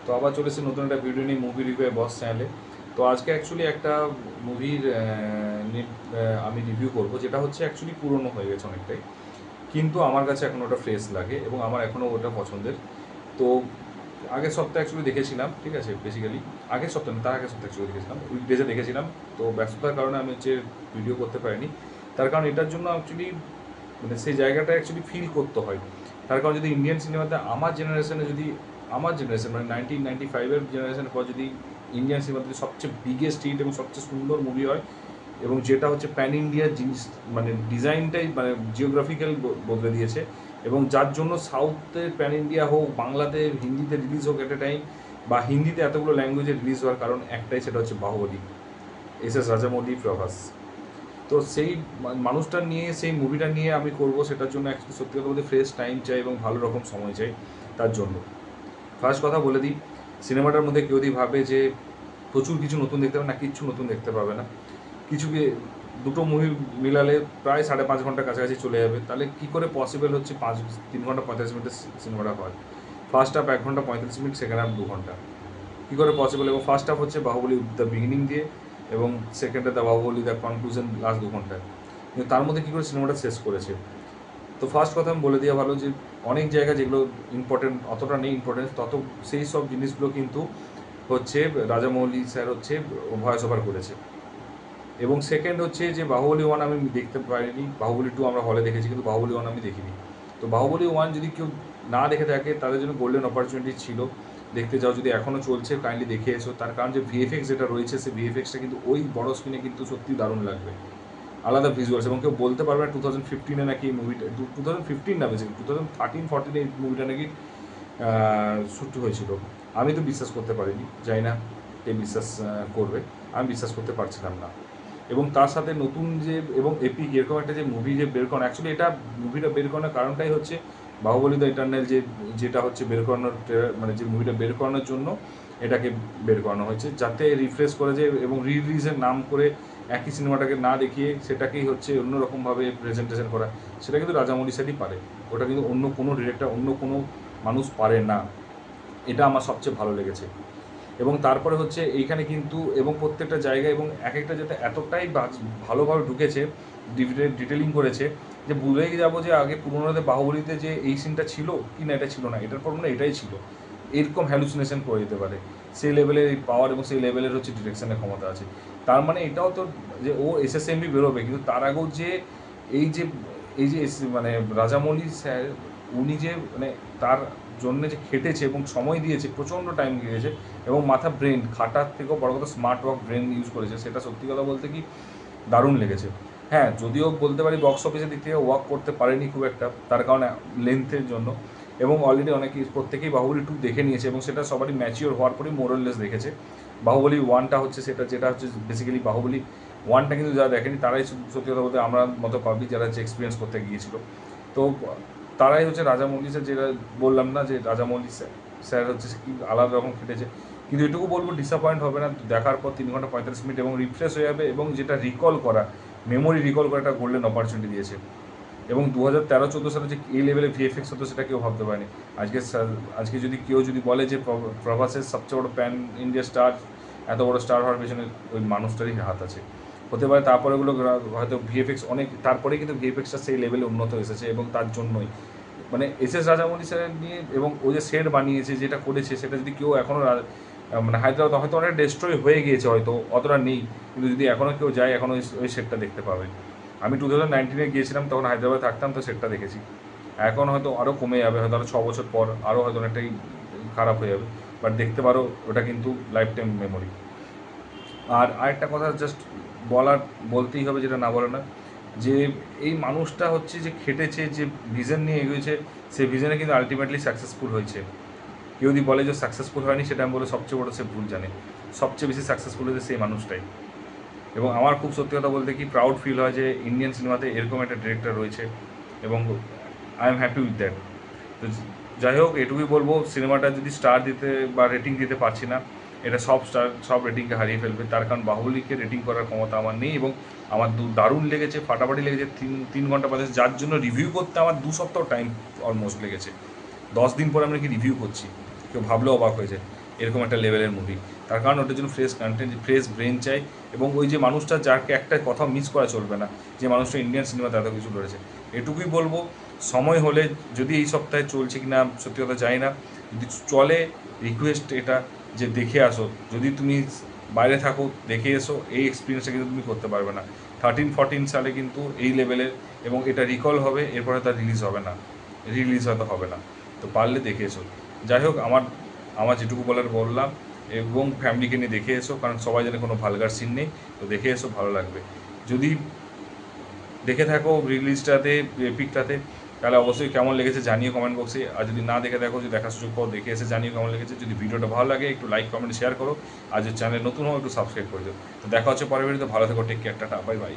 তো আবার চলে এসেছে নতুন একটা ভিডিও নিয়ে মুভি রিভিউ বস চ্যানেলে। তো আজকে অ্যাকচুয়ালি একটা মুভির আমি রিভিউ করব, যেটা হচ্ছে অ্যাকচুয়ালি পুরনো হয়ে গেছে অনেকটাই, কিন্তু আমার কাছে এখন ওটা ফ্রেশ লাগে এবং আমার এখনও ওটা পছন্দের। তো আগের সপ্তাহে অ্যাকচুয়ালি দেখেছিলাম, ঠিক আছে, বেসিক্যালি আগের সপ্তাহে না, তার আগের সপ্তাহে অ্যাকচুয়ালি দেখেছিলাম, উইকডেজে দেখেছিলাম। তো ব্যস্ততার কারণে আমি হচ্ছে ভিডিও করতে পারিনি। তার কারণ এটার জন্য অ্যাকচুয়ালি মানে সেই জায়গাটা অ্যাকচুয়ালি ফিল করতে হয়। তার কারণ যদি ইন্ডিয়ান সিনেমাতে আমার জেনারেশন মানে 1995-এর জেনারেশনের পর যদি ইন্ডিয়ান সিনেমাতে সবচেয়ে বিগেস্ট হিট এবং সবচেয়ে সুন্দর মুভি হয়, এবং যেটা হচ্ছে প্যান ইন্ডিয়ার জিনিস, মানে ডিজাইনটাই মানে জিওগ্রাফিক্যাল বদলে দিয়েছে, এবং যার জন্য সাউথের প্যান ইন্ডিয়া হোক, বাংলাতে হিন্দিতে রিলিজ হোক এট এ টাইম, বা হিন্দিতে এতগুলো ল্যাঙ্গুয়েজে রিলিজ হওয়ার কারণ একটাই, সেটা হচ্ছে বাহুবলী, এস রাজামৌলি, প্রভাস। তো সেই মানুষটা নিয়ে, সেই মুভিটা নিয়ে আমি করব, সেটার জন্য অ্যাকচুয়ালি সত্যি কথা বলতে ফ্রেশ টাইম চাই এবং ভালো রকম সময় চাই। তার জন্য ফার্স্ট কথা বলে দিই, সিনেমাটার মধ্যে কেউ যদি ভাবে যে প্রচুর কিছু নতুন দেখতে পাবে না, কিচ্ছু নতুন দেখতে পাবে না। কিছু দুটো মুভি মিলালে প্রায় 5.5 ঘন্টা কাছাকাছি চলে যাবে। তাহলে কী করে পসিবল হচ্ছে 3 ঘন্টা 45 মিনিটের সিনেমাটা হয়? ফার্স্ট হাফ 1 ঘন্টা 35 মিনিট, সেকেন্ড হাফ 2 ঘন্টা। কী করে পসিবল? এবং ফার্স্ট হাফ হচ্ছে বাহুবলী দ্য বিগিনিং দিয়ে, এবং সেকেন্ডে the Baahubali the conclusion last 2 ঘন্টায়। কিন্তু তার মধ্যে কী করে সিনেমাটা শেষ করেছে? তো ফার্স্ট কথা আমি বলে দেওয়া ভালো যে অনেক জায়গা যেগুলো ইম্পর্টেন্ট, অতটা নেই ইম্পর্টেন্স, সেই সব জিনিসগুলো কিন্তু হচ্ছে রাজামৌলি স্যার হচ্ছে ভয়েস ওভার করেছে। এবং সেকেন্ড হচ্ছে যে বাহুবলী 1 আমি দেখতে পারিনি, বাহুবলী 2 আমরা হলে দেখেছি, কিন্তু বাহুবলী 1 আমি দেখিনি। তো বাহুবলী 1 যদি কেউ না দেখে থাকে, তাদের জন্য গোল্ডেন অপরচুনিটি ছিল দেখতে যাও, যদি এখনও চলছে কাইন্ডলি দেখে এসো। তার কারণ যে ভিএফএক্স যেটা রয়েছে, সেই ভিএফএক্সটা কিন্তু ওই বড় স্ক্রিনে কিন্তু সত্যি দারুণ লাগবে, আলাদা ভিজুয়ালস। এবং কেউ বলতে পারবে না 2015-এ নাকি এই মুভিটা, 2015 না, বেশি 2013-14 এই মুভিটা নাকি শ্যুট হয়েছিল। আমি তো বিশ্বাস করতে পারিনি, জানি না কে বিশ্বাস করবে, আমি বিশ্বাস করতে পারছিলাম না। এবং তার সাথে নতুন যে এবং এপিক এরকম একটা যে মুভি যে বের করানো, অ্যাকচুয়ালি এটা মুভিটা বের করানোর কারণটাই হচ্ছে বাহুবলী দ্য ইটারনাল, যেটা হচ্ছে বের করানোর মানে যে মুভিটা বের করানোর জন্য এটাকে বের করানো হয়েছে, যাতে রিফ্রেশ করে যে এবং রিলিজের নাম করে একই সিনেমাটাকে না দেখিয়ে সেটাকেই হচ্ছে অন্যরকমভাবে প্রেজেন্টেশন করা। সেটা কিন্তু রাজামৌলি স্যারই পারে, ওটা কিন্তু অন্য কোনো ডিরেক্টর, অন্য কোনো মানুষ পারে না। এটা আমার সবচেয়ে ভালো লেগেছে। এবং তারপরে হচ্ছে এইখানে কিন্তু এবং প্রত্যেকটা জায়গায় এবং এক একটা যাতে এতটাই ভালোভাবে ঢুকেছে, ডিটেলিং করেছে, যে ভুলেই যাবো যে আগে পুরোনোতে বাহুবলীতে যে এই সিনটা ছিল কি না, এটা ছিল না, এটার পর মানে এটাই ছিল, এরকম হ্যালুসিনেশন করে দিতে পারে। সেই লেভেলের এই পাওয়ার এবং সেই লেভেলের হচ্ছে ডিরেকশনের ক্ষমতা আছে। তার মানে এটাও তো যে ও এসএসএমবি বেরোবে, কিন্তু তার আগেও যে এই যে মানে রাজামৌলি স্যার, উনি যে মানে তার জন্য যে খেটেছে এবং সময় দিয়েছে, প্রচণ্ড টাইম দিয়েছে, এবং মাথা ব্রেন খাটার থেকেও বড় কথা স্মার্ট ওয়ার্ক ব্রেন ইউজ করেছে, সেটা সত্যি কথা বলতে কি দারুণ লেগেছে। হ্যাঁ, যদিও বলতে পারি বক্স অফিসের দিক থেকে ওয়ার্ক করতে পারেনি খুব একটা, তার কারণে লেন্থের জন্য, এবং অলরেডি প্রত্যেকেই বাহুবলী 2 দেখে নিয়েছে, এবং সেটা সবারই ম্যাচিওর হওয়ার পরেই মোরাললেস দেখেছে। বাহুবলী 1টা হচ্ছে যেটা হচ্ছে বেসিক্যালি বাহুবলী 1টা কিন্তু যারা দেখেনি তারাই সত্যি কথা বলতে আমরা মতো পাবলিক যারা হচ্ছে এক্সপিরিয়েন্স করতে গিয়েছিল, তো তারাই হচ্ছে রাজামৌলি স্যার, যেটা বললাম না যে রাজামৌলি স্যার হচ্ছে কি আলাদা রকম খেটেছে। কিন্তু এটুকু বলবো, ডিসঅ্যাপয়েন্ট হবে না দেখার পর 3 ঘন্টা 35 মিনিট, এবং রিফ্রেশ হয়ে যাবে, এবং যেটা রিকল করা, মেমোরি রিকল করা একটা গোল্ডেন অপরচুনিটি দিয়েছে। এবং 2013-14 সালে যে এই লেভেলে ভিএফএক্স হতো, সেটা কেউ ভাবতে পারেনি। আজকে যদি কেউ বলে যে প্রভাসের সবচেয়ে বড় প্যান ইন্ডিয়া স্টার, এত বড় স্টার হওয়ার পেছনে ওই মানুষটারই হাত আছে, হতে পারে। তারপরে ওগুলো হয়তো ভিএফএক্স অনেক, তারপরেই কিন্তু ভিএফএক্সটা সেই লেভেলে উন্নত এসেছে, এবং তার জন্যই মানে এস রাজামৌলি স্যারের নিয়ে, এবং ও যে সেট বানিয়েছে, যেটা করেছে, সেটা যদি কেউ এখনও মানে হায়দ্রাবাদ হয়তো অনেক ডেস্ট্রয় হয়ে গিয়েছে, হয়তো অতটা নেই, কিন্তু যদি এখনও কেউ যায়, এখনও ওই সেটটা দেখতে পাবে। আমি 2019-এ গিয়েছিলাম, তখন হায়দ্রাবাদে থাকতাম, তো সেটটা দেখেছি। এখন হয়তো আরও কমে যাবে, হয়তো আরও 6 বছর পর আরও হয়তো অনেকটাই খারাপ হয়ে যাবে, বাট দেখতে পারো, ওটা কিন্তু লাইফ টাইম মেমোরি। আর আরেকটা কথা জাস্ট বলতেই হবে, যেটা না বলে না, যে এই মানুষটা হচ্ছে যে খেটেছে, যে ভিশন নিয়ে এগিয়েছে, সেই ভিশনে কিন্তু আলটিমেটলি সাকসেসফুল হয়েছে। কেউ যদি বলে যে সাকসেসফুল হয়নি, সেটা আমি বলে সবচেয়ে বড় সে ভুল জানে। সবচেয়ে বেশি সাকসেসফুল হয়েছে সেই মানুষটাই। এবং আমার খুব সত্যি কথা বলতে কি প্রাউড ফিল হয় যে ইন্ডিয়ান সিনেমাতে এরকম একটা ডিরেক্টর রয়েছে, এবং I am happy with that. তো যাই হোক, এটুকুই বলবো, সিনেমাটা যদি স্টার দিতে বা রেটিং দিতে পারছি না, এটা সব রেটিংকে হারিয়ে ফেলবে। তার কারণ বাহুবলীকে রেটিং করার ক্ষমতা আমার নেই, এবং আমার দারুণ লেগেছে, ফাটাফাটি লেগেছে। 3 ঘন্টা 35, যার জন্য রিভিউ করতে আমার 2 সপ্তাহ টাইম অলমোস্ট লেগেছে। 10 দিন পরে আমি কি রিভিউ করছি, কেউ ভাবলেও অবাক হয়েছে। এরকম একটা লেভেলের মুভি। তার কারণ ওটার জন্য ফ্রেশ কন্টেন্ট, ফ্রেশ ব্রেন চাই, এবং ওই যে মানুষটা যাকে একটা কথা মিস করা চলবে না, যে মানুষটা ইন্ডিয়ান সিনেমাতে এত কিছু করেছে। এটুকুই বলবো, সময় হলে, যদি এই সপ্তাহে চলছে কি না সত্যি কথা জানি না, যদি চলে রিকোয়েস্ট এটা যে দেখে আসো, যদি তুমি বাইরে থাকো দেখে এসো, এই এক্সপিরিয়েন্সটা কিন্তু তুমি করতে পারবে না। 13-14 সালে কিন্তু এই লেভেলের, এবং এটা রিকল হবে, এরপরে তার রিলিজ হবে না, রিলিজ হয়তো হবে না। তো পারলে দেখে এসো। যাই হোক, আমার যেটুকু বলার বললাম, এবং ফ্যামিলিকে নিয়ে দেখে এসো, কারণ সবাই জানে কোনো ভালগার সিন নেই। তো দেখে এসো, ভালো লাগবে। যদি দেখে থাকো রিলিজটাতে, এপিকটাতে, তাহলে অবশ্যই কেমন লেগেছে জানিও কমেন্ট বক্সে। আর যদি না দেখে থাকো, যদি দেখার সুযোগ পাও, দেখে এসে জানিও কেমন লেগেছে। যদি ভিডিওটা ভালো লাগে একটু লাইক কমেন্ট শেয়ার করো, আর যদি চ্যানেল নতুন হও একটু সাবস্ক্রাইব করে দিও। তো দেখা হচ্ছে পরের ভিডিওতে। ভালো থেকো, take care, tata, bye by.